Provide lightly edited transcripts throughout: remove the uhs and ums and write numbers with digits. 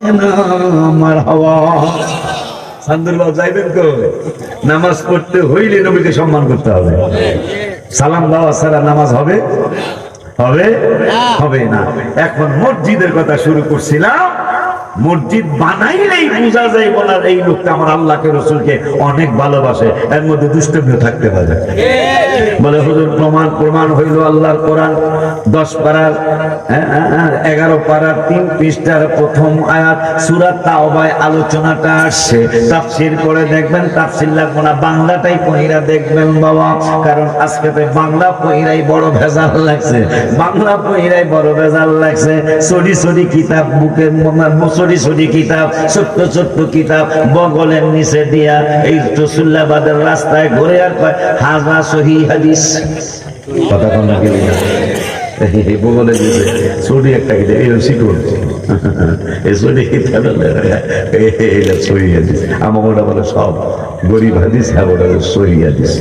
আমার হাওয়া সান্দুরবাব যাইবেন তো নামাজ পড়তে হইলে নবীকে সম্মান করতে হবে। সালাম দেওয়া ছাড়া নামাজ হবে হবে হবে না। এখন মসজিদের কথা শুরু করছিলাম। মসজিদ বানাইলেই বোঝা যায় বলার এই লোকটা আমার আল্লাহকে রসুলকে অনেক ভালোবাসে। এর মধ্যে দুষ্টমিও থাকতে পারে। বলে হুজুর প্রমাণ হইল আল্লাহর কোরআন 10 পারার 11 পারার 3 পৃষ্ঠার প্রথম আয়াত সূরা তাওবায় আলোচনাটা আসছে। তাফসীর করে দেখবেন, তাফসীর লাগবে না, বাংলাটাই পড়িরা দেখবেন বাবা। কারণ আজকে তো বাংলা পড়িরাই বড় ভেজাল লাগছে, বাংলা পড়িরাই বড় ভেজাল লাগছে। সরি কিতাব বুকের সরি কিতাব, ছোট্ট ছোট্ট কিতাব বগলের নিচে দিয়া এই রসুল্লাহবাদের রাস্তায় ঘুরে আর কয় হাজা সহি হাদিস। কথা কন নাকি বগলে দিয়েছে সরি একটা কিতাব এই শিখুন এই সরি কিতাব এটা সহি হাদিস। আমার ওটা বলে সব গরিব হাদিস, হ্যাঁ ওটা সহি হাদিস।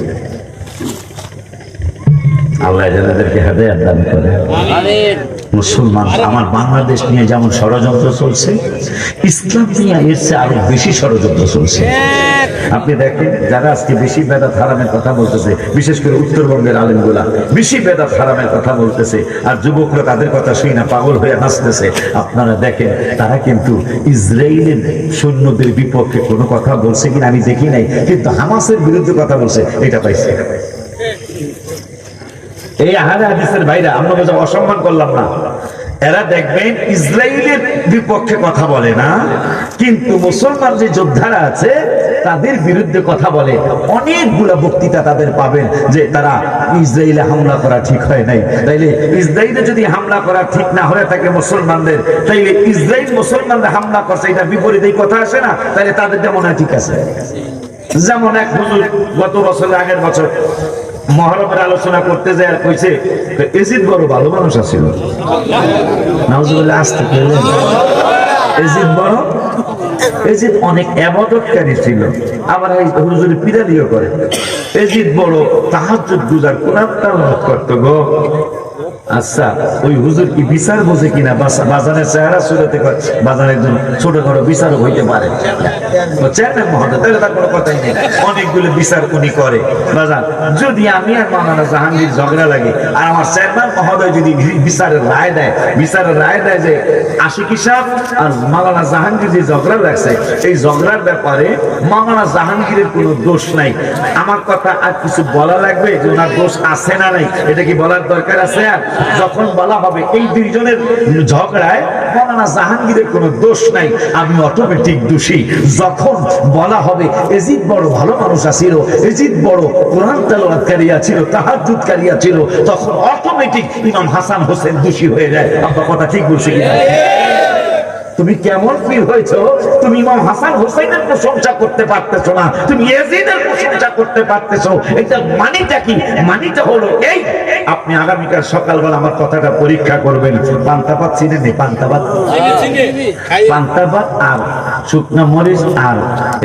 আল্লাহ যাদেরকে হেদায়েত দান করে। মুসলমান আমার বাংলাদেশ নিয়ে যেমন ষড়যন্ত্র চলছে, ইসলাম নিয়ে এর চেয়ে আরো বেশি ষড়যন্ত্র চলছে। আপনি দেখেন যারা আজকে বেশি বেদাত হারামের কথা বলতেছে, বিশেষ করে উত্তরবঙ্গের আলেমগুলা বেশি বেদাত হারামের কথা বলতেছে, আর যুবকরা তাদের কথা শুই না পাগল হয়ে নাচতেছে। আপনারা দেখেন তারা কিন্তু ইসরায়েলের সৈন্যদের বিপক্ষে কোনো কথা বলছে কিনা আমি দেখি নাই, কিন্তু হামাসের বিরুদ্ধে কথা বলছে এটা পাইছে। এই আহলে হাদিসের ভাইরা, আমরা বোঝা অসম্মান করলাম না, এরা দেখবেন ইসরায়েলের বিপক্ষে কথা বলে না, কিন্তু মুসলমান যে যোদ্ধারা আছে তাদের বিরুদ্ধে কথা বলে। অনেকগুলা বক্তৃতা তাদের পাবেন যে তারা ইসরায়েলে হামলা করা ঠিক হয় নাই। তাইলে ইসরায়েলে যদি হামলা করা ঠিক না হয়ে থাকে মুসলমানদের, তাইলে ইসরায়েল মুসলমানদের হামলা করছে এটা বিপরীত কথা আসে না? তাইলে তাদের যেমন ঠিক আছে। যেমন এক হুজুর গত বছর আগের বছর মহরমের আলোচনা করতে যায় আর কইছে এজিদ বড় ভালো মানুষ আছিল। নাউজুবিল্লাহ, আসতে পেলেন এজিদ বড়, এজিদ অনেক ইবাদতকারী ছিল, আবার এই হুজুর পিরালিও করে। এজিদ বড় তাহাজ্জুদ গুজার, কোরআন তেলাওয়াত করত গো। আচ্ছা ওই হুজুর কি বিচার বোঝে কিনা? বাজানের চেহারা সুরতে বাজার একজন ছোটখাটো বিচারক হইতে পারে, চেয়ারম্যান মহোদয়, তাহলে তার কোনো কথাই নেই। অনেকগুলো বিচার উনি করে। বাজার যদি আমি আর মাওলানা জাহাঙ্গীর ঝগড়া লাগে, আর আমার চেয়ারম্যান মহোদয় যদি বিচারের রায় দেয় যে আশিকি সাহেব আর মাওলানা জাহাঙ্গীর যে ঝগড়া লাগছে, এই ঝগড়ার ব্যাপারে মাওলানা জাহাঙ্গীরের কোনো দোষ নাই, আমার কথা আর কিছু বলা লাগবে যে ওনার দোষ আছে না নাই, এটা কি বলার দরকার আছে? আর যখন বলা হবে এই দুইজনের ঝগড়ায় মাওলানা জাহাঙ্গীরের কোনো দোষ নাই, আমি অটোমেটিক দোষী। যখন বলা হবে এজিদ বড় ভালো মানুষ ছিল, এজিদ বড় কোরআন তেলাওয়াতকারী ছিল, তাহাজ্জুদকারী ছিল, তখন অটোমেটিক ইমাম হাসান হোসেন দোষী হয়ে যায়। আপনার কথা ঠিক বলছি কিনা? তুমি কেমন ফিল হয়েছো? তুমি ইমাম হাসান হোসেনের প্রশংসা করতে পারতেছো না, তুমি ইয়াজিদের প্রশংসা করতে পারতেছো। এটা মানিটা কি? মানিটা হলো এই, আপনি আগামীকাল সকালবেলা আমার কথাটা পরীক্ষা করবেন। পান্তাভাত চিনেন? পান্তাভাত আর শুকনো মরিচ আর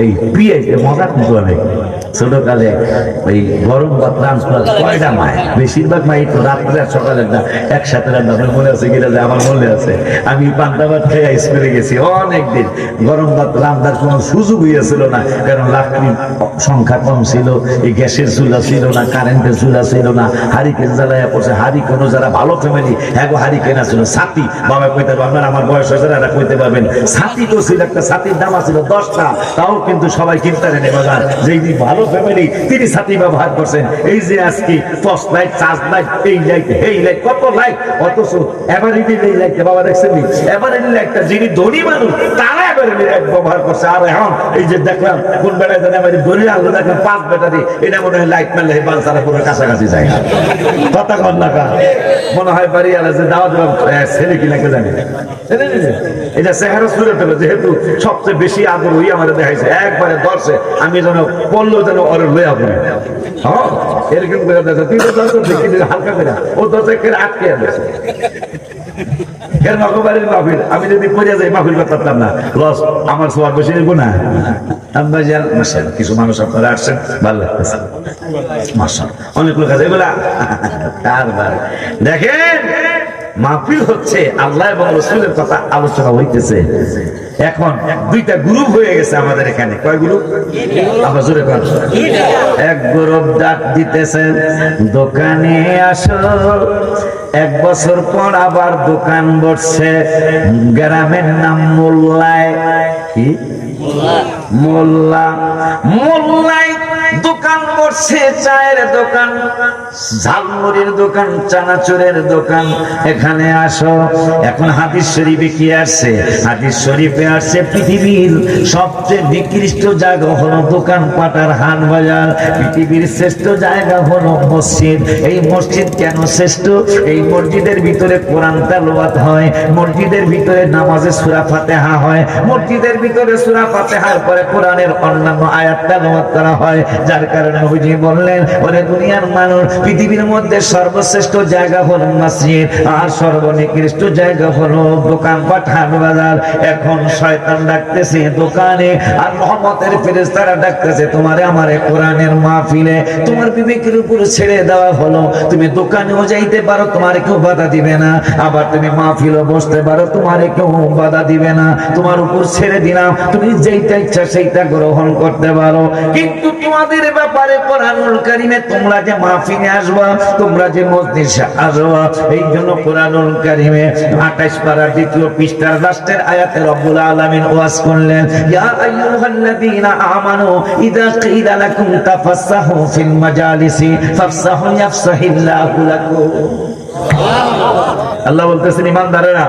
এই পেঁয়াজ, মজা কিন্তু অনেক। ছোটকালে ওই গরম ভাত ট্রান্সফার কয়টা মায়, বেশিরভাগ মাই তো রাত্রে আর সকালের না একসাথে রান্না। মনে আছে কিনা? আমার মনে আছে, আমি পান্তাভাত খেয়ে স্কুলে গেছি অনেকদিন। গরম ভাত রান্নার কোনো সুযোগ হইয়াছিল না, কারণ লাকড়ির সংখ্যা কম ছিল, এই গ্যাসের চুলা ছিল না, কারেন্টের চুলা ছিল না, হারিকেন জ্বালাইয়া পড়ছে। হারিকেনও যারা ভালো ফ্যামিলি হ্যাঁ হারিকেন আছিল, ছাতি বাবা কইতে পারবেন, আমার বয়স হয়েছে এরা কইতে পারবেন। ছাতি তো ছিল, একটা ছাতির দাম ছিল 10টা, তাও কিন্তু সবাই কিনতে নেই বাজার। যেই ভালো ফ্যামিলি তিনি ছাতি ব্যবহার করছেন। এই যে আজকে টর্চ লাইট, চার্জ লাইট, এই লাইট, এই লাইট, কত লাইট, অথচ এভারেডি এই লাইটটা বাবা দেখছেন নি? এভারেডি লাইটটা যিনি ধনী মানুষ তারা এভারেডি লাইট ব্যবহার করছে। আর এখন এই যে দেখলাম কোন বেড়ায় জানে আমার ধনী আলো দেখলাম 5 ব্যাটারি, এটা মনে হয় লাইট মারলে বালসারা পুরো কাছাকাছি যায় না। কথা কন না কা মনে হয় বাড়ি আলা যে দাওয়াত ছেলে কি লাগে জানি। এটা চেহারা সুরে ফেলে, যেহেতু সবচেয়ে বেশি আদর হই আমাদের দেখাইছে, একবারে ধরছে, আমি যেন বললো যেন ওর লইয়া পড়ি। হ্যাঁ এরকম করে দেখো, তুই তো দরকার দেখি হালকা করে ও দরজা করে আটকে আছে। আমি যদি পড়ে যাই মাহফিল করতাম না, লস আমার সবার বেশি নেবো না। কিছু মানুষ আপনারা আসছেন, ভালো লাগতেছে, অনেক লোক আছে এগুলা। দেখেন মাহফিল হচ্ছে, আল্লাহ এবং রাসূলের কথা আলোচনা হইতেছে। এখন দুইটা গ্রুপ হয়ে গেছে আমাদের এখানে। কয় গ্রুপ? আবার জোরে কোন? এক গ্রুপ ডাক দিতেছে দোকানে আসো। এক বছর পর আবার দোকান বসছে, গ্রামের নাম মোল্লায়। কি মোল্লা? মোল্লায় দোকান বসছে, চায়ের দোকান, ঝালমুড়ির দোকান, চানাচুরের দোকান। এখানে আসো। এখন হাদিস শরীফে কি আসছে? হাদিস শরীফে আসছে পৃথিবীর সবচেয়ে নিকৃষ্ট জায়গা হলো দোকান পাটার হাট বাজার, পৃথিবীর শ্রেষ্ঠ জায়গা হলো মসজিদ। এই মসজিদ কেন শ্রেষ্ঠ? এই মসজিদের ভিতরে কোরআন তেলাওয়াত হয়, মসজিদের ভিতরে নামাজে সূরা ফাতিহা হয়, মসজিদের ভিতরে সূরা ফাতিহার পরে কোরআনের অন্যান্য আয়াত তেলাওয়াত করা হয়। যার কারণে নবীজি বললেন, ওরে দুনিয়ার মানুষ, পৃথিবীর মধ্যে সর্বশ্রেষ্ঠ জায়গা হলো মসজিদ, আর সর্বনিকৃষ্ট জায়গা হলো দোকানপাট হাট বাজার। এখন শয়তান ডাকতেছে দোকানে, আর রহমতের ফেরেশতারা ডাকতেছে তোমারে আমারে কোরআনের মাহফিলে। তোমার বিবেকের উপর ছেড়ে দেওয়া হলো, তুমি দোকানেও যাইতে পারো, তোমার কেউ বাধা দিবে না, আবার তুমি মাহফিলও বসতে পারো, তোমার কেউ বাধা দিবে না। তোমার উপর ছেড়ে দিলাম, তুমি যেইটা ইচ্ছা সেইটা গ্রহণ করতে পারো। কিন্তু তোমাদের ব্যাপারে কোরআনুল কারীমে তোমরা যে মাহফিলে আসবা, তোমরা যে মজলিসে আসবা, এই জন্য কোরআনুল কারীমে 28 পারা 2 পৃষ্ঠার লাস্টের আয়াতে রব্বুল আলামিন ওয়াজ করলেন, ইয়া আইয়ুহাল্লাযীনা আমানু ইযা কিলা লাকুম তাফাসসাহু ফিল মাজালিসি ফাফসাহু ইয়াফসাহিল্লাহু লাকুম। আল্লাহ বলতেছেন, ঈমানদারেরা,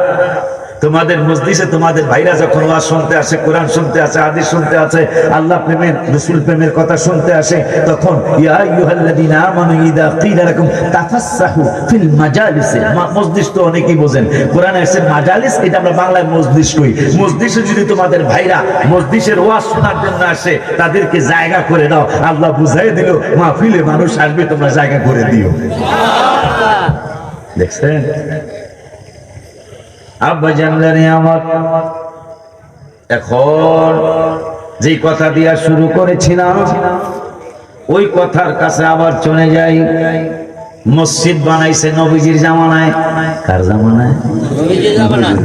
তোমাদের মজলিসে তোমাদের ভাইরা যখন ওয়াজ শুনতে আসে, কোরআন শুনতে আসে, হাদিস শুনতে আসে, আল্লাহ প্রেমের, রাসূল প্রেমের কথা শুনতে আসে, তখন ইয়া আইয়ুহাল্লাযীনা আমানু ইযা কিলা লাকুম তাফাসসাহু ফিল মাজালিস। মজলিস তো অনেকেই বোঝেন, কোরআনে আছে মাজালিস, এটা আমরা বাংলায় মজলিস কই। মজলিসে যদি তোমাদের ভাইরা মজলিসের ওয়াজ শোনার জন্য আসে, তাদেরকে জায়গা করে দাও। আল্লাহ বুঝাই দিল, মাহফিলে মানুষ আসবে, তোমরা জায়গা করে দিও। দেখছেন আব্বা জানলেন আমার, এখন যে কথা দিয়া শুরু করেছিলাম ওই কথার কাছে আবার চলে যাই। মসজিদ বানাইছে নবীজির জামানায়। কার জামানায়? নবীজির জামানায়।